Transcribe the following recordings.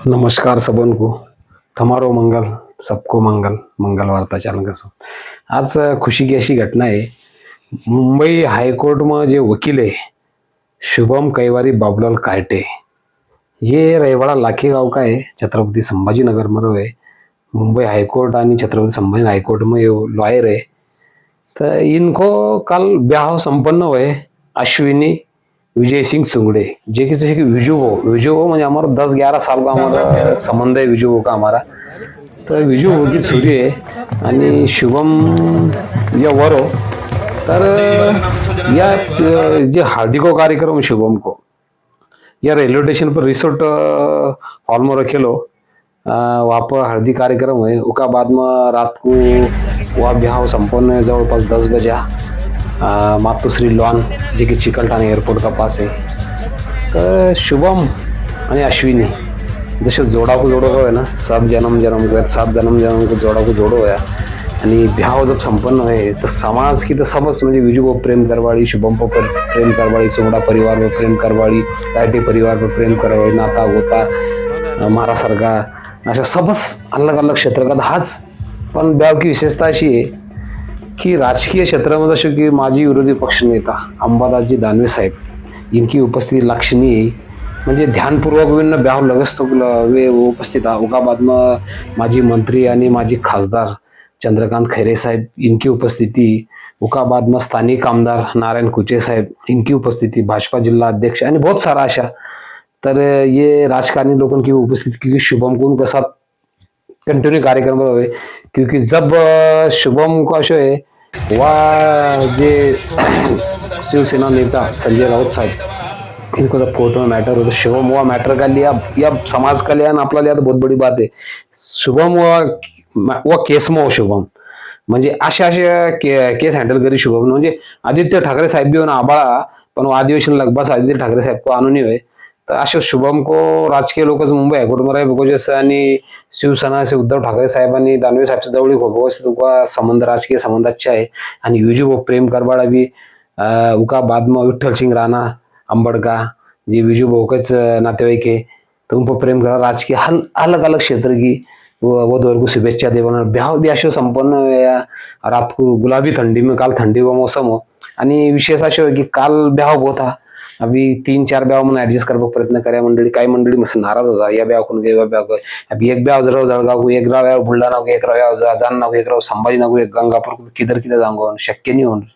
नमस्कार सबन को थमारो मंगल सबको मंगल मंगल वार्ता चैनल का सो आज खुशी की अशी घटना आहे। मुंबई हायकोर्ट में जे वकील आहे शुभम कैवारी बाबूलाल कार्टे, ये रहिवाड़ा लाखे गांव का है, छत्रपति संभाजीनगर में है। मुंबई हाईकोर्ट आणि छत्रपति संभाजी हाईकोर्ट में ये लॉयर है। तो इनको कल ब्याह संपन्न हुए अश्विनी विजय सिंह चुंगड़े, जे कि जैसे कि विजू म्हणजे हमारा 10-11 साल का हमारा संबंध है विजू का हमारा। तो विजू की छुरी है आणि शुभम या वरो। तर या जे हल्दी को कार्यक्रम शुभम को या रेलवे स्टेशन पर रिसोर्ट हॉल में रखेलो, वहाँ पर हल्दी कार्यक्रम है। उसका बाद में रात को वह ब्याह संपन्न है जवळपास 10 बजे मातोश्री लॉन, जे कि चिकलठाणा एयरपोर्ट का पास है। तो शुभम आणि अश्विनी जैसे जोड़ा को जोड़ो है ना, 7 जन्म को जोड़ा को जोड़ो है। आणि ब्याह जब संपन्न हुए तो समाज की तो समझ म्हणजे विजू को प्रेम करवाड़ी, शुभम को प्रेम करवाड़ी, चोंगड़ा परिवार को प्रेम करवाड़ी, कार्टे परिवार को प्रेम करवाड़ी, नाता गोता मारा सरगा अशा सबच अलग अलग क्षेत्रात हाच। पण ब्याह की विशेषता अशी आहे की राजकीय क्षेत्रामध्ये जसे की माजी विरोधी पक्ष नेता अंबादासजी दानवे साहेब, इनकी उपस्थिति लक्षणीय म्हणजे ध्यानपूर्वक विन ब्याह लगेच तो वे उपस्थित उका बाद में माजी मंत्री आणि माजी खासदार चंद्रकांत खैरे साहेब, इनकी उपस्थिति उका बाद में स्थानिक आमदार नारायण कुचे साहेब, इनकी उपस्थिति भाजपा जिला अध्यक्ष आणि बहुत सारा अशा। तर ये राजकारणी लोगों की उपस्थिति, क्योंकि शुभम को उनके साथ कंटिन्यू कार्यक्रम हुए। क्योंकि जब शुभम को अशो है वह जे शिवसेना नेता संजय राउत साहब, इनको जब कोर्ट में मैटर हो तो शुभम हुआ मैटर का लिया या समाज का लिया ना आपला लिया तो बहुत बड़ी बात है। शुभम व केस में हो शुभम म्हणजे अशा केस हँडल करी शुभम म्हणजे आदित्य ठाकरे साहेब भी हो ना आबाळा, पण वो अधिवेशन लगभग आदित्य ठाकरे साहेब को आणून हुए। तर अशा शुभम को राजकीय लोक मुंबई हायकोर्ट में रहे जैसे आणि शिवसेना से उद्धव ठाकरे साहेब आणि दानवे साहेब से जवळ उका संबंध राजकीय संबंध अच्छा है। आणि विजू प्रेम करवाड़ा भी उका बाद में विठ्ठल सिंह राणा अंबड़का जी विजू बहुकच नातेवाईक है, तो उनको प्रेम करा राजकीय अलग अलग क्षेत्र की वधूवर को शुभेच्छा दे। ब्याह भी अशो संपन्न रात को गुलाबी ठंडी में, काल ठंडी का मौसम हो आणि विशेष अशो है कि काल ब्याह बहुत था। अभी 3-4 ब्याह में एडजस्ट करने प्रयत्न करे मंडळी, काही मंडळी मस्त नाराज होता या ब्याह को गए ब्याह को। अभी एक ब्याह जरा जळगाव को, एक ब्याह बुलढाणा को, एक ब्याह जालना को, एक संभाजीनगर, एक गंगापूर को, किधर किधर जाऊंगा शक्य नहीं होणार।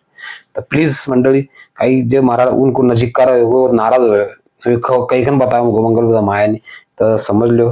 तो प्लीज मंडळी काही जे मारा उनको नजीक का वो नाराज हो, काही कन बताओ मंगल माया नहीं तो समझ लो।